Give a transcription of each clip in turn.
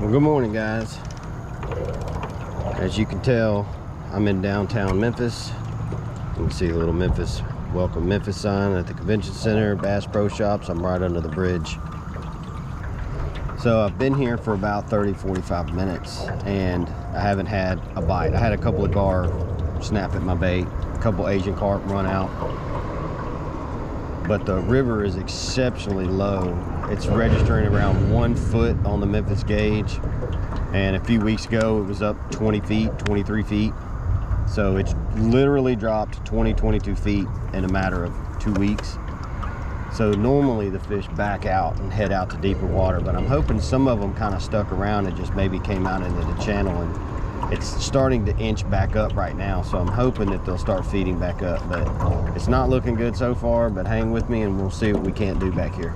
Well, good morning, guys. As you can tell, I'm in downtown Memphis. You can see the little Memphis, welcome Memphis sign at the convention center, Bass Pro Shops. I'm right under the bridge. So I've been here for about 30-45 minutes and I haven't had a bite. I had a couple of gar snap at my bait, a couple Asian carp run out, but the river is exceptionally low. It's registering around 1 foot on the Memphis gauge, and a few weeks ago it was up 20 feet, 23 feet. So it's literally dropped 22 feet in a matter of 2 weeks. So normally the fish back out and head out to deeper water, but I'm hoping some of them kind of stuck around and just maybe came out into the channel, and it's starting to inch back up right now. So I'm hoping that they'll start feeding back up, but it's not looking good so far. But hang with me and we'll see what we can't do back here.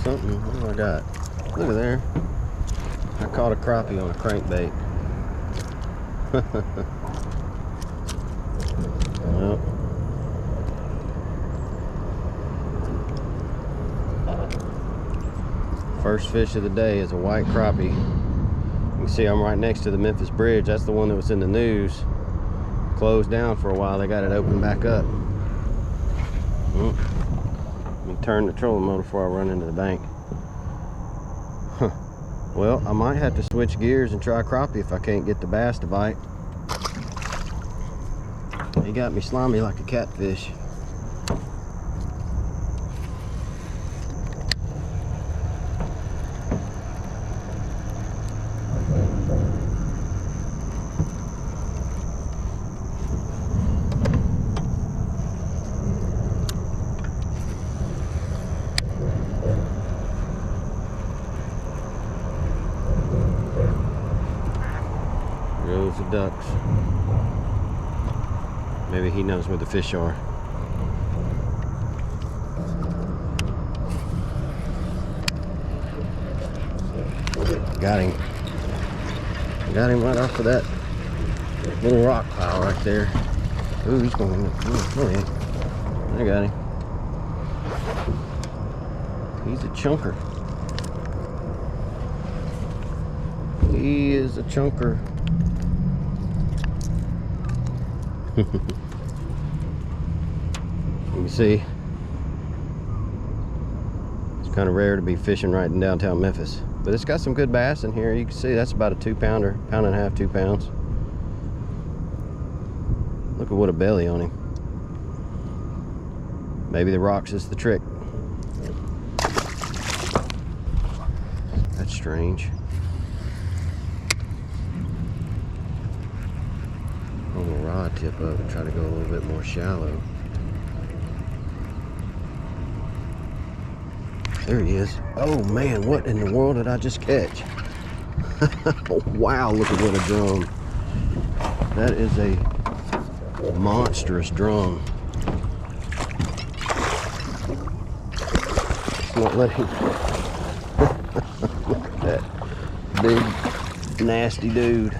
Something, what do I got? Look at there. I caught a crappie on a crankbait. Well, first fish of the day is a white crappie. You can see I'm right next to the Memphis bridge. That's the one that was in the news. Closed down for a while. They got it open back up. Let me turn the trolling motor before I run into the bank. Huh. Well, I might have to switch gears and try crappie if I can't get the bass to bite. He got me slimy like a catfish. Goes the ducks. Maybe he knows where the fish are. Got him. Got him right off of that little rock pile right there. Ooh, he's going. Oh yeah. I got him. He's a chunker. He is a chunker. You can see it's kind of rare to be fishing right in downtown Memphis, but it's got some good bass in here. You can see that's about a 2 pounder, pound and a half, 2 pounds. Look at what a belly on him. Maybe the rocks is the trick. That's strange. I'm gonna rod tip up and try to go a little bit more shallow. There he is. Oh man, what in the world did I just catch? Oh, wow, look at what a drum. That is a monstrous drum. It's not letting. Look at that big nasty dude.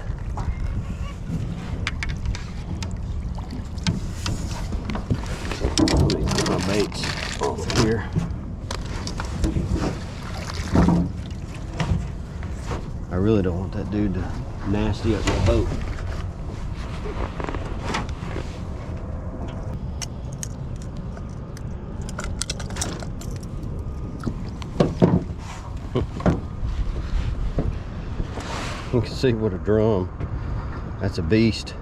Baits off here. I really don't want that dude to nasty up my boat. You can see what a drum. That's a beast.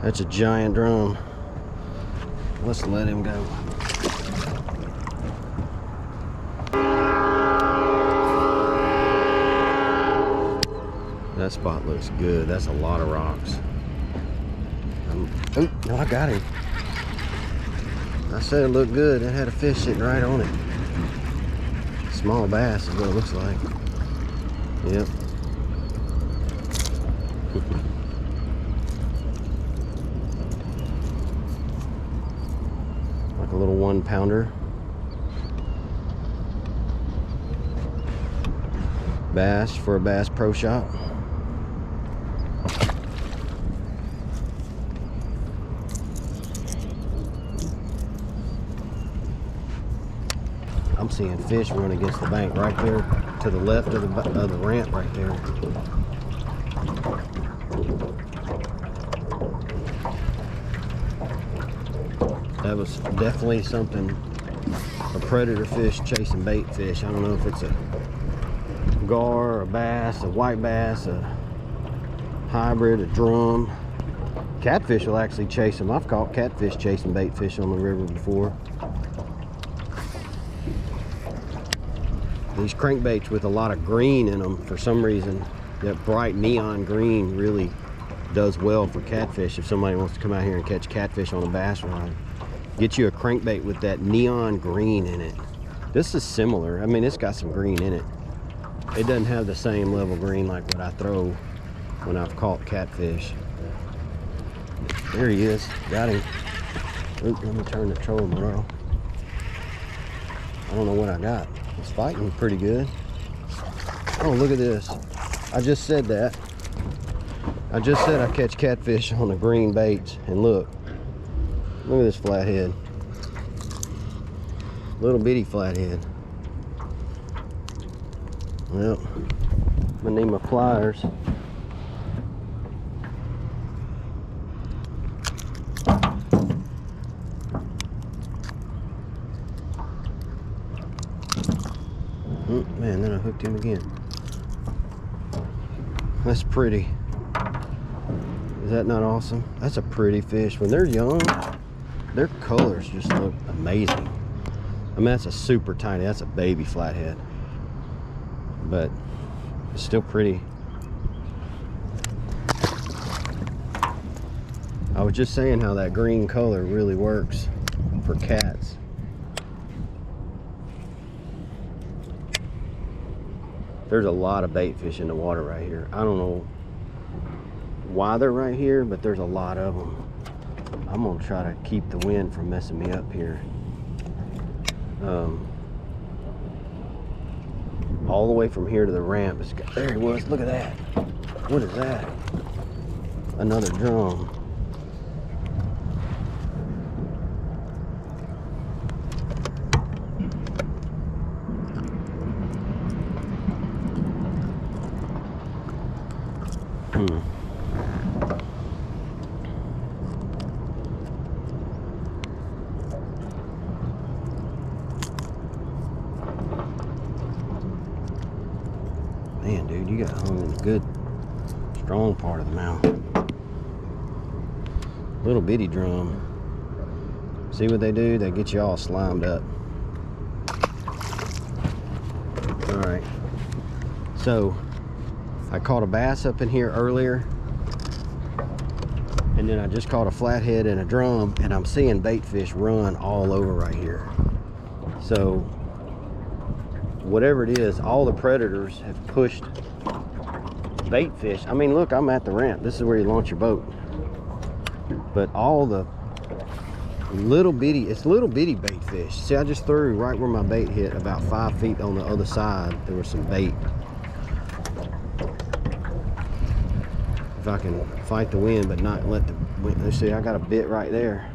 That's a giant drum. Let's let him go. That spot looks good. That's a lot of rocks. Oh, no, I got him. I said it looked good. It had a fish sitting right on it. Small bass is what it looks like. Yep. Like a little 1-pounder. Bass for a Bass Pro Shop. I'm seeing fish run against the bank right there to the left of the ramp right there. That was definitely something, a predator fish chasing bait fish. I don't know if it's a gar, a bass, a white bass, a hybrid, a drum. Catfish will actually chase them. I've caught catfish chasing bait fish on the river before. These crankbaits with a lot of green in them, for some reason, that bright neon green really does well for catfish. If somebody wants to come out here and catch catfish on a bass rod, get you a crankbait with that neon green in it. This is similar. I mean, it's got some green in it. It doesn't have the same level green like what I throw when I've caught catfish. There he is. Got him. Oop, let me turn the trolling motor off. I don't know what I got. It's fighting pretty good. Oh, look at this. I just said that. I just said I catch catfish on the green baits. And look. Look at this flathead. Little bitty flathead. Well, I'm gonna need my pliers. Oh, man, then I hooked him again. That's pretty. Is that not awesome? That's a pretty fish. When they're young, their colors just look amazing. I mean, that's a super tiny, that's a baby flathead. But it's still pretty. I was just saying how that green color really works for cats. There's a lot of bait fish in the water right here. I don't know why they're right here, but there's a lot of them. I'm gonna try to keep the wind from messing me up here. All the way from here to the ramp. There he was. Look at that. What is that? Another drum. Man, dude, you got hung in a good, strong part of the mouth. Little bitty drum. See what they do? They get you all slimed up. All right. So, I caught a bass up in here earlier. And then I just caught a flathead and a drum. And I'm seeing bait fish run all over right here. So, whatever it is, all the predators have pushed bait fish. I mean, look, I'm at the ramp. This is where you launch your boat. But all the little bitty, it's little bitty bait fish. See, I just threw right where my bait hit, about 5 feet on the other side. There was some bait. If I can fight the wind, but not let the wind. Let's see, I got a bit right there.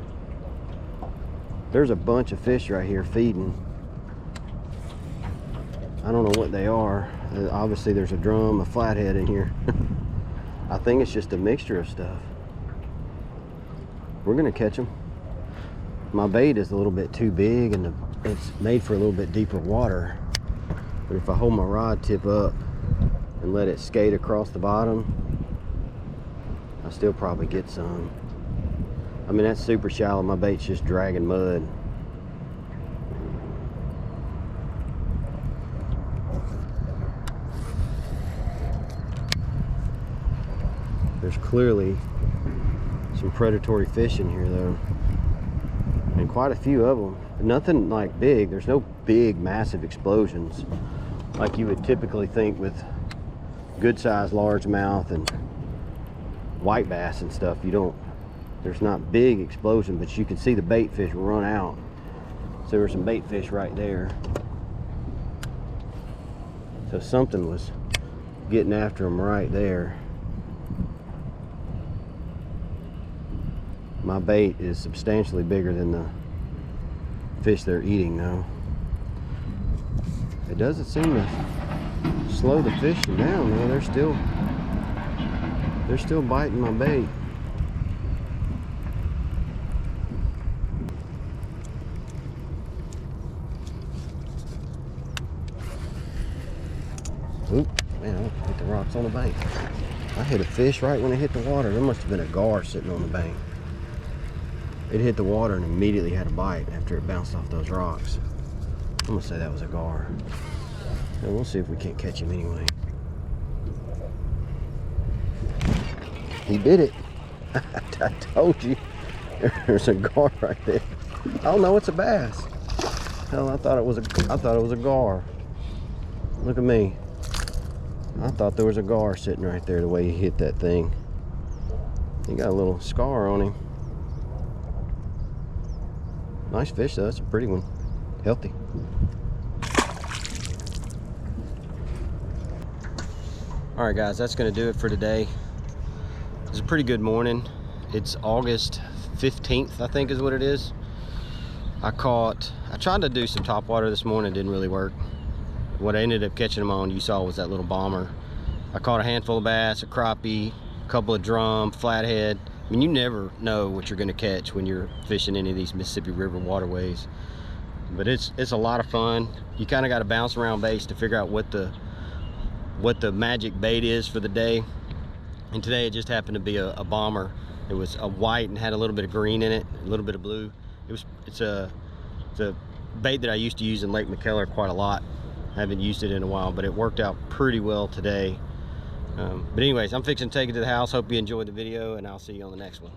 There's a bunch of fish right here feeding. I don't know what they are. Obviously there's a drum, a flathead in here. I think it's just a mixture of stuff. We're gonna catch them. My bait is a little bit too big and it's made for a little bit deeper water. But if I hold my rod tip up and let it skate across the bottom, I'll still probably get some. I mean, that's super shallow. My bait's just dragging mud. There's clearly some predatory fish in here though, and quite a few of them. Nothing like big. There's no big massive explosions like you would typically think with good sized largemouth and white bass and stuff. There's not big explosion, but you can see the bait fish run out. So there were some bait fish right there. So something was getting after them right there. My bait is substantially bigger than the fish they're eating though. It doesn't seem to slow the fishing down though. They're still biting my bait. Oop, man, I hit the rocks on the bank. I hit a fish right when it hit the water. There must have been a gar sitting on the bank. It hit the water and immediately had a bite after it bounced off those rocks. I'm gonna say that was a gar. And we'll see if we can't catch him anyway. He bit it. I told you. There's a gar right there. Oh no, it's a bass. Hell, I thought it was a gar. Look at me. I thought there was a gar sitting right there the way he hit that thing. He got a little scar on him. Nice fish though, that's a pretty one. Healthy. All right guys, that's gonna do it for today. It's a pretty good morning. It's August 15th, I think is what it is. I tried to do some topwater this morning, didn't really work. What I ended up catching them on, you saw, was that little bomber. I caught a handful of bass, a crappie, a couple of drum, flathead. I mean, you never know what you're gonna catch when you're fishing any of these Mississippi River waterways. But it's a lot of fun. You kind of got to bounce around baits to figure out what the magic bait is for the day. And today it just happened to be a bomber. It was a white and had a little bit of green in it, a little bit of blue. It's a bait that I used to use in Lake McKellar quite a lot. I haven't used it in a while, but it worked out pretty well today. But anyways, I'm fixing to take it to the house. Hope you enjoyed the video, and I'll see you on the next one.